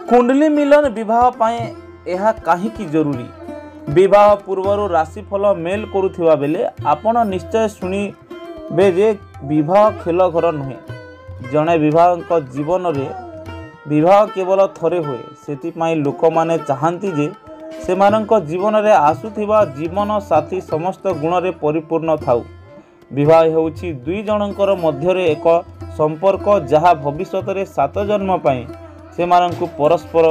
कुंडली मिलन विवाह पाए यह कहीं जरूरी। विवाह पूर्व राशिफल मेल करुवा बेले आपण निश्चय शुणिबे जे विवाह खेल घर नुहे। जड़े विवाह जीवन रे विवाह केवल थरे हुए, से लोक माने चाहती जे सेमानंक जीवन रे आसुथिबा जीवन साथी समस्त गुण रे परिपूर्ण थाउ। विवाह हेउछि दुई जनकर मध्यरे एक संपर्क जहा भविष्यत रे 7 जन्म पाए सेमानंकु परस्पर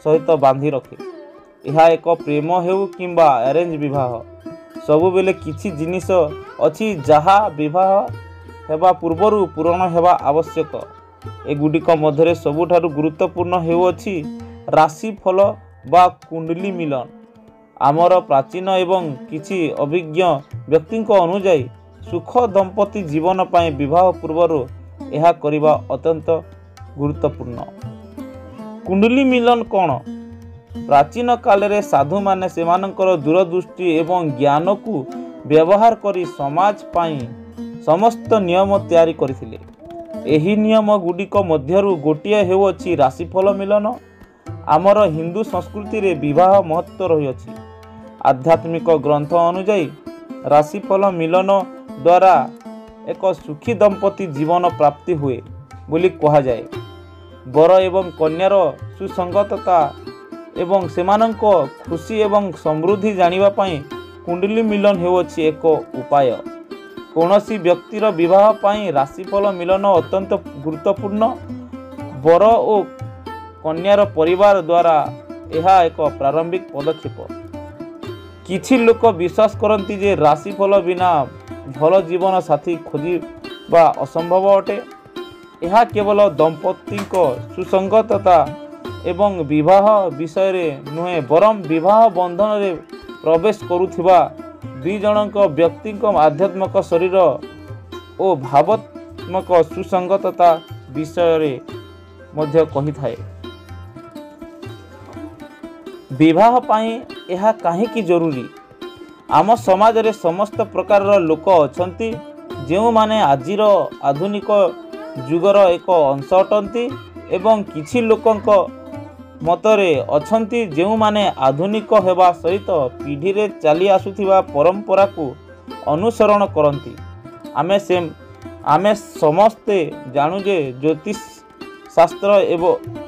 सहित बांधि रखे। यह एक प्रेम हेउ किंबा अरेंज विवाह, सबु बेले किछि जिनिस अछि जहा विवाह हेबा पूर्वरु पूरण हेबा आवश्यक। एगुडिक मध्यरे सबुठारु गुरुत्वपूर्ण हेउछि राशिफल बा कुंडली मिलन। आमर प्राचीन एवं किछि अभिज्ञ व्यक्ति अनुଯାयी सुख दंपति जीवन पाए विवाह पूर्वरु यह करिबा अत्यंत गुरुत्वपूर्ण। कुंडली मिलन कौन? प्राचीन काल रे साधु माने सेमानंकर दूरदृष्टि एवं ज्ञान को व्यवहार करी समाज पाई समस्त नियम तैयारी करथिले। एही नियम गुडिक मध्यरु गोटिए हेउछि राशिफल मिलन। आमर हिंदू संस्कृति रे विवाह महत्व रही अछि। आध्यात्मिक ग्रंथ अनुଯାयी राशिफल मिलन द्वारा एक सुखी दंपति जीवन प्राप्ति हुए बोली कहा जाए। वर एवं कन्यार सुसंगतता एवं सेमानंक खुशी एवं समृद्धि जानिबा पाई कुंडली मिलन हेउछि एक उपाय। कौनसी व्यक्तिर विवाह पाई राशिफल मिलन अत्यंत गुरुत्वपूर्ण। वर और कन्यार परिवार द्वारा यह एक प्रारंभिक पदक्षेप। किछि लोक विश्वास करती जे राशिफल बिना भल जीवन साथी खोजिबा असंभव अटे। यह केवल दंपति सुसंगतता एवं विवाह विषय रे नुहे, बरम विवाह बंधन रे प्रवेश करुथिबा दुई जनक व्यक्ति आध्यात्मिक शरीर और भावात्मक सुसंगतता विषय रे मध्य कही थाए। विवाह पाई यह कहीं जरूरी? आम समाज रे समस्त प्रकार लोक अछंती जेउ माने आजिर आधुनिक जुगर एक अंश अटंती एवं किछि लोकंक मतरे अछंती जेउ माने आधुनिक हेबा सहित पीढ़ी रे चली आसुथिबा परंपरा को अनुसरण करंती। आमे समस्ते जानु जे ज्योतिष शास्त्र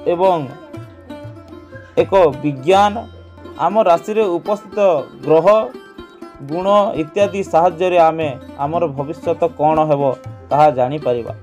एवं एक विज्ञान आम राशि रे उपस्थित ग्रह गुण इत्यादि साहाय्य रे आमे आमर भविष्यत कौन हेबो ताहा जानी परिबा।